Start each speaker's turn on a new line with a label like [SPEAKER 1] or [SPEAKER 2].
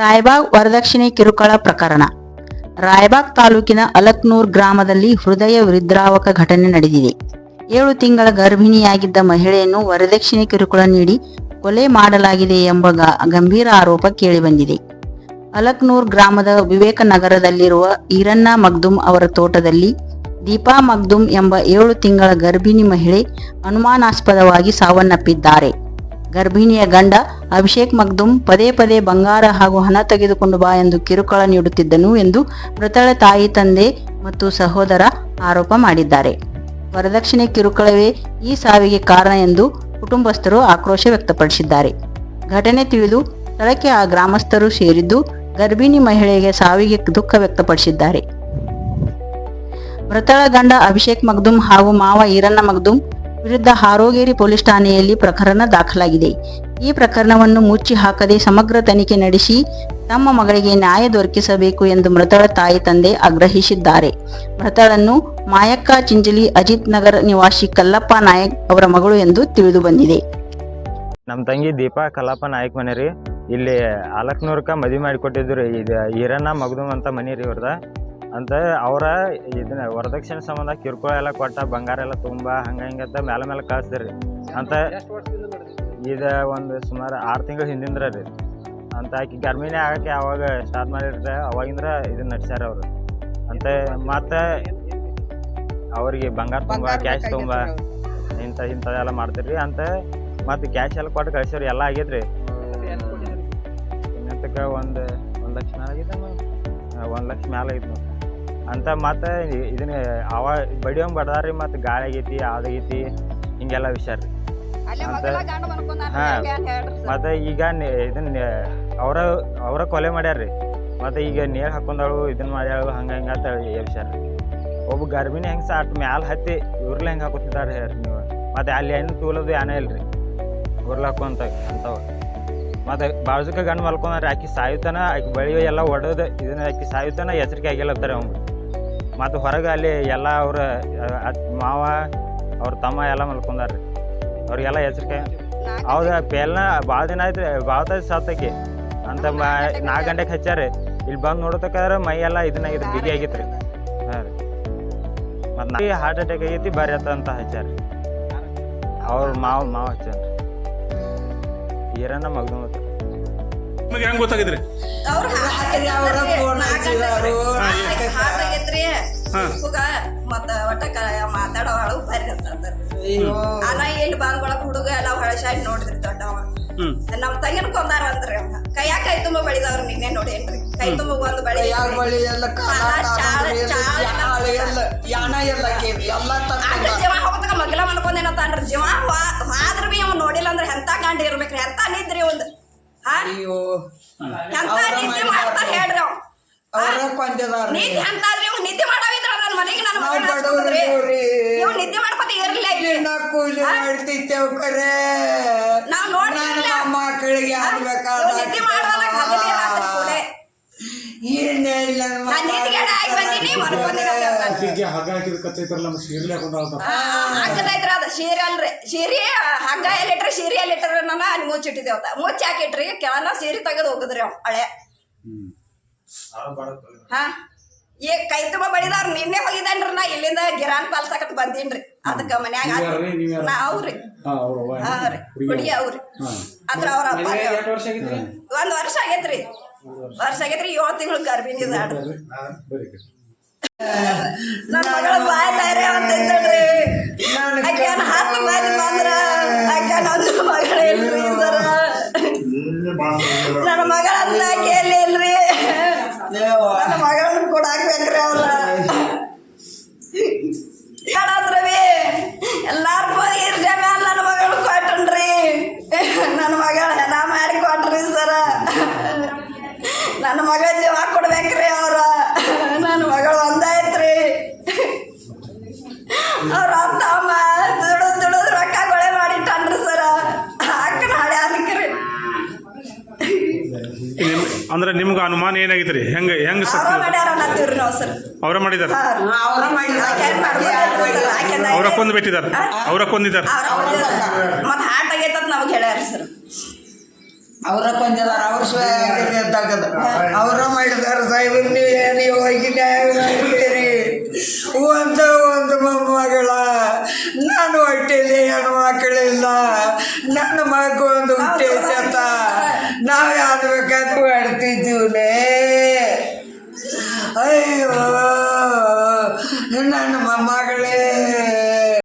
[SPEAKER 1] ರಾಯಬಾಗ್ ವರದಕ್ಷಿಣೆ ಕಿರುಕುಳ ಪ್ರಕರಣ. ರಾಯಬಾಗ್ ತಾಲೂಕಿನ ಅಲಕ್ನೂರ್ ಗ್ರಾಮದಲ್ಲಿ ಹೃದಯ ವಿದ್ರಾವಕ ಘಟನೆ ನಡೆದಿದೆ. 7 ತಿಂಗಳ ಗರ್ಭಿಣಿಯಾಗಿದ್ದ ಮಹಿಳೆಯನ್ನು ವರದಕ್ಷಿಣೆ ಕಿರುಕುಳ ನೀಡಿ ಕೊಲೆ ಮಾಡಲಾಗಿದೆ ಎಂಬ ಗಂಭೀರ ಆರೋಪ ಕೇಳಿಬಂದಿದೆ. ಅಲಕ್ನೂರ್ ಗ್ರಾಮದ ವಿವೇಕ ನಗರದಲ್ಲಿರುವ ಈರಣ್ಣ ಮಗ್ದುಮ್ ಅವರ ತೋಟದಲ್ಲಿ ದೀಪಾ ಮಗ್ದುಮ್ ಎಂಬ 7 ತಿಂಗಳ ಗರ್ಭಿಣಿ ಮಹಿಳೆ ಅನುಮಾನಾಸ್ಪದವಾಗಿ ಸಾವನ್ನಪ್ಪಿದ್ದಾರೆ. ಗರ್ಭಿಣಿಯ ಗಂಡ ಅಭಿಷೇಕ್ ಮಗ್ದುಮ್ ಪದೇ ಪದೇ ಬಂಗಾರ ಹಾಗೂ ಹಣ ತೆಗೆದುಕೊಂಡು ಬಾ ಎಂದು ಕಿರುಕುಳ ನೀಡುತ್ತಿದ್ದನು ಎಂದು ಮೃತಳ ತಾಯಿ, ತಂದೆ ಮತ್ತು ಸಹೋದರ ಆರೋಪ ಮಾಡಿದ್ದಾರೆ. ವರದಕ್ಷಿಣೆ ಕಿರುಕುಳವೇ ಈ ಸಾವಿಗೆ ಕಾರಣ ಎಂದು ಕುಟುಂಬಸ್ಥರು ಆಕ್ರೋಶ ವ್ಯಕ್ತಪಡಿಸಿದ್ದಾರೆ. ಘಟನೆ ತಿಳಿದು ಸ್ಥಳಕ್ಕೆ ಆ ಗ್ರಾಮಸ್ಥರು ಸೇರಿದ್ದು ಗರ್ಭಿಣಿ ಮಹಿಳೆಗೆ ಸಾವಿಗೆ ದುಃಖ ವ್ಯಕ್ತಪಡಿಸಿದ್ದಾರೆ. ಮೃತಳ ಗಂಡ ಅಭಿಷೇಕ್ ಮಗ್ದುಮ್ ಹಾಗೂ ಮಾವ ಈರಣ್ಣ ಮಗ್ದುಮ್ ವಿರುದ್ಧ ಹಾರೋಗೇರಿ ಪೊಲೀಸ್ ಠಾಣೆಯಲ್ಲಿ ಪ್ರಕರಣ ದಾಖಲಾಗಿದೆ. ಈ ಪ್ರಕರಣವನ್ನು ಮುಚ್ಚಿ ಹಾಕದೆ ಸಮಗ್ರ ತನಿಖೆ ನಡೆಸಿ ತಮ್ಮ ಮಗಳಿಗೆ ನ್ಯಾಯ ದೊರಕಿಸಬೇಕು ಎಂದು ಮೃತಳ ತಾಯಿ, ತಂದೆ ಆಗ್ರಹಿಸಿದ್ದಾರೆ. ಮೃತಳನ್ನು ಮಾಯಕ್ಕ ಚಿಂಚಲಿ ಅಜಿತ್ ನಗರ ನಿವಾಸಿ ಕಲ್ಲಪ್ಪ ನಾಯಕ್ ಅವರ ಮಗಳು ಎಂದು ತಿಳಿದು ಬಂದಿದೆ.
[SPEAKER 2] ನಮ್ಮ ತಂಗಿ ದೀಪಾ ಕಲ್ಲಪ್ಪ ನಾಯಕ್ ಮನೆ ರೀ. ಇಲ್ಲಿ ಅಲಕ್ನೂರ್ಕ ಮದುವೆ ಮಾಡಿಕೊಟ್ಟಿದ್ರು ರೀ. ಇದು ಈರಣ್ಣ ಮಗ್ದುಮ್ ಅಂತ ಮನೆ ರೀ ಇವ್ರದ ಅಂತ. ಅವರ ಇದನ್ನ ವರದಕ್ಷಿಣೆ ಸಂಬಂಧ ಕಿರುಕುಳ ಎಲ್ಲ ಕೊಟ್ಟ, ಬಂಗಾರ ಎಲ್ಲ ತುಂಬ ಹಂಗಂತ ಮೇಲೆ ಕಳಿಸ್ದ್ರಿ ಅಂತ. ಇದು ಒಂದು ಸುಮಾರು 6 ತಿಂಗಳ ಹಿಂದಿಂದ ರೀ ಅಂತ. ಆಕಿ ಗರ್ಭಿಣಿ ಆಗಕ್ಕೆ ಅವಾಗ ಸ್ಟಾರ್ಟ್ ಮಾಡಿರ್ತಾರೆ, ಅವಾಗಿಂದ್ರ ಇದನ್ನ ನಡ್ಸ್ಯಾರ ಅವರು ಅಂತ. ಮತ್ತು ಅವ್ರಿಗೆ ಬಂಗಾರ ತುಂಬ, ಕ್ಯಾಶ್ ತುಂಬ, ಇಂಥದೆಲ್ಲ ಮಾಡ್ತಿರ್ರಿ ಅಂತ. ಮತ್ತು ಕ್ಯಾಶ್ ಎಲ್ಲ ಕೊಟ್ಟು ಕಳ್ಸ್ಯಾರ, ಎಲ್ಲ ಆಗೈತ್ರಿ. ಇನ್ನಂತಕ್ಕೆ ಒಂದು ಲಕ್ಷ ಮ್ಯಾಲ ಆಗೈತೆ, 1 ಲಕ್ಷ ಮ್ಯಾಲ ಆಗೈತೆ ಅಂತ. ಮತ್ತು ಇದನ್ನ ಅವ ಬಡಿಯೋಂಗೆ ಬಡ್ದಾರಿ, ಮತ್ತು ಗಾಳಿ ಆಗೈತಿ, ಅದಾಗೈತಿ, ಹಿಂಗೆಲ್ಲ ವಿಷಯ ರೀ ಅಂತ. ಹಾಂ, ಮತ್ತು ಈಗ ಇದನ್ನ ಅವರ ಕೊಲೆ ಮಾಡ್ಯಾರ್ರಿ. ಮತ್ತು ಈಗ ನೀರು ಹಾಕೊಂಡಳು, ಇದನ್ನ ಮಾಡ್ಯಾಳು, ಹಂಗೆ ಅಂತ ವಿಷಯ ರೀ. ಒಬ್ಬ ಗರ್ಭಿಣಿ ಹೆಂಗೆ ಸಾಟ್ ಮ್ಯಾಲ ಹತ್ತಿ ಉರ್ಲಿ ಹೆಂಗೆ ಹಾಕೋತಿದ್ದಾರೆ ಹೇಳ್ರಿ ನೀವು. ಮತ್ತು ಅಲ್ಲಿ ಏನು ತೂಲದು ಏನೇ ಇಲ್ರಿ, ಉರ್ಲಿ ಹಾಕೊಂತ ಅಂತವು. ಮತ್ತು ಬಾಜುಕ ಗಂಡು ಮಲ್ಕೊಂಡ್ರಿ, ಆಕಿ ಸಾಯುತ್ತಾನ, ಆಕಿ ಬಳಿ ಎಲ್ಲ ಹೊಡೆದು ಇದನ್ನ ಆಕಿ ಸಾಯುತ್ತಾನ ಎಚ್ಚರಿಕೆ ಆಗಿಲ್ಲತ್ತಾರೆ ಅವ್ನು. ಮತ್ತು ಹೊರಗೆ ಅಲ್ಲಿ ಎಲ್ಲ ಅವ್ರ ಮಾವ ಅವ್ರ ತಮ್ಮ ಎಲ್ಲ ಮಲ್ಕೊಂಡಾರ್ರಿ, ಅವ್ರಿಗೆಲ್ಲ ಎಚ್ಚರಿಕೆ. ಹೌದಾ, ಪೇಲ್ನ ಭಾಳ ದಿನ ಆಯ್ತು ರೀ, ಭಾಳ ತಾಯ್ತು ಸಾತಕ್ಕೆ ಅಂತ. 4 ಗಂಟೆಗೆ ಹಚ್ಚಾರಿ. ಇಲ್ಲಿ ಬಂದು ನೋಡೋತಕ್ಕಾದ್ರೆ ಮೈ ಎಲ್ಲ ಇದನ್ನಾಗಿತ್ತು, ಬಿಗಿ ಆಗಿತ್ತು ರೀ. ಹಾಂ ರೀ. ಮತ್ತು ಹಾರ್ಟ್ ಅಟ್ಯಾಕ್ ಆಗೈತಿ ಬರ್ರಿ ಅಂತ ಹಚ್ಚಾರಿ. ಅವ್ರ ಮಾವ ಹಚ್ಚಾರ ಈರಣ್ಣ ಮಗ್ದುಮ್ ಹತ್ರ.
[SPEAKER 3] ನಿಮಗೆ ಹೆಂಗ್ ಗೊತ್ತಾಗಿದ್ರಿ?
[SPEAKER 4] ಮತ್ತ ಒಟ್ಟ ಮಾತಾಡೋಳು ಬರ್ರಿ ಅಂತ. ಅಲ್ಲ ಎಲ್ಲಿ ಬಂದ್ಕೊಳಕ್ ಹುಡುಗ ಎಲ್ಲ ಹೊಳಶಾಗಿ ನೋಡಿದ್ರಿ ದೊಡ್ಡವ. ನಮ್ ತಂಗಿನ ಕೊಂದಾರ ಅಂದ್ರಿ. ಕೈಯಾಗ ಕೈ ತುಂಬ ಬಳಿದವ್ರು ನಿನ್ನೆ ನೋಡೇನ್ರಿ. ಕೈ ತುಂಬ ಒಂದು ಬಳಿ ಜೀವ ಹೋಗತಕ ಮಗ್ಲ ಮನ್ಕೊಂಡೇನಂತಾನ್ರಿ. ಜೀವ ಆದ್ರ ಬಿ ಅವ್ ನೋಡಿಲ್ಲ ಅಂದ್ರೆ ಎಂತ ಗಂಡ ಇರ್ಬೇಕ್ರಿ, ಎಂತ ನಿದ್ರಿ ಒಂದು. ಎಂತ ನಿದ್ದೆ ಮಾಡ್ತಾರ ಹೇಳ್ರಿ ಅವ್. ನಿದ್ದೆ ಅಂತಾದ್ರಿ ಇವ್ ನಿದ್ದೆ ಮಾಡಾವಿದ್ರ ನನ್ನ ಮನೆಗೆ ನನ್ನ ಮಗಳ್ರಿ. ಇವ್ ನಿದ್ದೆ ಮಾಡ್ಕೊತ ಇರ್ಲಿಲ್ಲ ಇಲ್ಲಿ. ನಾವ್ ನೋಡ್ತಿರ್ಲಿಲ್ಲ
[SPEAKER 5] ಮಕ್ಕಳಿಗೆ
[SPEAKER 4] ನಿದ್ದೆ ಮಾಡಲ್ಲ ಹಗಲಿ ರಾತ್ರಿ ಕೂಡೆ. ಹಗ್ಗದೈತ್ರಿ, ಅದ ಶೀರೆ ಅಲ್ರಿ. ಶೀರಿ ಹಗ್ಗ ಎಲ್ಲಿಟ್ರಿ, ಶೀರಿ ಎಲ್ಲಿಟ್ರಿ ನನ್ನ ಅಲ್ಲಿ ಮುಚ್ಚಿಟ್ಟಿದ್ದೇವತ್ತ. ಮುಚ್ಚಿ ಹಾಕಿಟ್ರಿ, ಕೆಳನ ಸೀರೆ ತೆಗೆದು ಹೋಗಿದ್ರಿ ಅವ್ ಹಳೆ. ಹಾ, ಈ ಕೈ ತುಂಬ ಬಳಿದವ್ರು ನಿನ್ನೆ ಹೋಗಿದ್ದಾನ್ರಿ. ನಾ ಇಲ್ಲಿಂದ ಗಿರಾನ್ ಪಾಲ್ಸಕತ್ ಬಂದೀನ್ರಿ. ಅದಕ್ಕ ಮನ್ಯಾಗ ಅವ್ರಿ ಹುಡುಗಿ ಅವ್ರಿ ಅಂದ್ರ ಅವ್ರ ಅಪ್ಪ. 1 ವರ್ಷ ಆಗೇತ್ರಿ. 7 ತಿಂಗಳು ಗರ್ಭಿಣಿ ಇದಾಡ್ರಿ. ನನ್ನ ಮಗಳ ಬಾಯ್ ತಯಾರಿ ಅಂತಿದ್ದಳ್ರಿ. ಆಕೆನ 10 ಮಂದಿ ಬಂದ್ರ ಆಕೆ ನನ್ನ ಮಗಳ ಇಲ್ರಿ ಸರ. ನನ್ನ ಮಗಳ ಅಂತ ಆಕೆ ಎಲ್ಲಿ ಇಲ್ರಿ. ನನ್ನ ಮಗಳನ್ನ ಕೂಡ ಹಾಕ್ಬೇಕ್ರಿ ಅವ್ರ. ಹೇಳದ್ರವಿ ಎಲ್ಲಾರು ಬಂದು ಇರ್ಜೆ ಮ್ಯಾಲ ನನ್ನ ಮಗಳು ಕೊಟ್ಟನ್ರಿ. ನನ್ನ ಮಗಳ ಹೆಣ ಮಾಡಿ ಕೊಟ್ರಿ ಸರ. ನನ್ನ ಮಗಳ ಜೀವ ಕೊಡ್ಬೇಕ್ರಿ ಅವ್ರ. ನನ್ನ ಮಗಳು ಒಂದಾಯ್ತ್ರಿ. ಅವ್ರ ಅಪ್ಪ ಅಮ್ಮ ದುಡಿದು ರೊಕ್ಕ ಗೊಳೆ ಮಾಡಿಟ್ಟನ್ರಿ ಸರ. ಅಕ್ಕನ ಹಾಡೆ ಅದಕ್ರಿ.
[SPEAKER 3] ಅಂದ್ರೆ ನಿಮ್ಗೆ ಅನುಮಾನ ಏನಾಗಿತ್ರಿ? ಹೆಂಗ
[SPEAKER 4] ಮಾಡ್ಯಾರ ಅನ್ನತ್ತೀವ್ರಿ ನಾವು ಸರ್.
[SPEAKER 3] ಅವ್ರ ಮಾಡಿದಾರ, ಅವ್ರ ಕೊಂದು ಬಿಟ್ಟಿದಾರ, ಅವ್ರ ಕೊಂದಿದಾರ.
[SPEAKER 4] ಮತ್ ಹಾಟ್ ಆಗೈತತ್ ನಮ್ಗೆ ಹೇಳ್ಯಾರ ಸರ್.
[SPEAKER 5] ಅವರ ಕೊಂದಿದಾರ ಅವರ ಮಾಡಿದಾರ ಸಾಹೇಬ್ರು ನೀವು ಹೋಗಿ ನ್ಯಾಯವಾಗಿ ಒಂದು ಮೊಮ್ಮಗಳ ನಾನು ಹೊಟ್ಟೆಲಿ ಹೆಣ್ಣು ಮಕ್ಕಳಿಲ್ಲ ನನ್ನ ಮಗು ಒಂದು ಹುಟ್ಟೈತೆ ಅಂತ ನಾವು ಯಾವ್ದು ಬೇಕಾದ್ರೂ ಮಾಡ್ತಿದ್ದೀವಿ